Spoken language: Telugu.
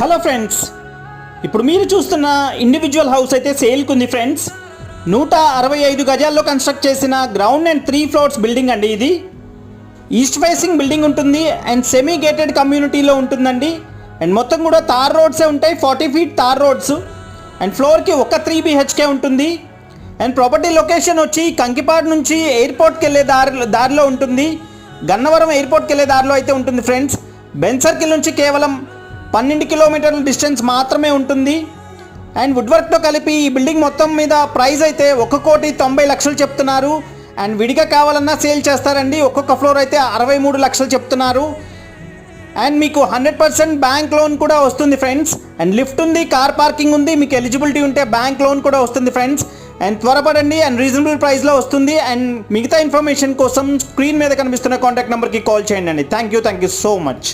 హలో ఫ్రెండ్స్, ఇప్పుడు మీరు చూస్తున్న ఇండివిజువల్ హౌస్ అయితే సేల్కి ఉంది ఫ్రెండ్స్. 165 గజాల్లో కన్స్ట్రక్ట్ చేసిన గ్రౌండ్ అండ్ 3 ఫ్లోర్స్ బిల్డింగ్ అండి. ఇది ఈస్ట్ ఫేసింగ్ బిల్డింగ్ ఉంటుంది అండ్ సెమీ గేటెడ్ కమ్యూనిటీలో ఉంటుందండి. అండ్ మొత్తం కూడా తార్ రోడ్సే ఉంటాయి, 40 ఫీట్ తార్ రోడ్స్. అండ్ ఫ్లోర్కి ఒక 3 BHK ఉంటుంది. అండ్ ప్రాపర్టీ లొకేషన్ వచ్చి కంకిపాడు నుంచి ఎయిర్పోర్ట్కి వెళ్ళే దారిలో ఉంటుంది. గన్నవరం ఎయిర్పోర్ట్కి వెళ్ళే దారిలో అయితే ఉంటుంది ఫ్రెండ్స్. బెన్ సర్కిల్ నుంచి కేవలం 12 కిలోమీటర్ల డిస్టెన్స్ మాత్రమే ఉంటుంది. అండ్ వుడ్ వర్క్తో కలిపి ఈ బిల్డింగ్ మొత్తం మీద ప్రైస్ అయితే 1,90,00,000 చెప్తున్నారు. అండ్ విడిగా కావాలన్నా సేల్ చేస్తారండి. ఒక్కొక్క ఫ్లోర్ అయితే 63 లక్షలు చెప్తున్నారు. అండ్ మీకు 100% బ్యాంక్ లోన్ కూడా వస్తుంది ఫ్రెండ్స్. అండ్ లిఫ్ట్ ఉంది, కార్ పార్కింగ్ ఉంది. మీకు ఎలిజిబిలిటీ ఉంటే బ్యాంక్ లోన్ కూడా వస్తుంది ఫ్రెండ్స్. అండ్ త్వరపడండి, అండ్ రీజనబుల్ ప్రైస్లో వస్తుంది. అండ్ మిగతా ఇన్ఫర్మేషన్ కోసం స్క్రీన్ మీద కనిపిస్తున్న కాంటాక్ట్ నెంబర్కి కాల్ చేయండి అండి. Thank you so much.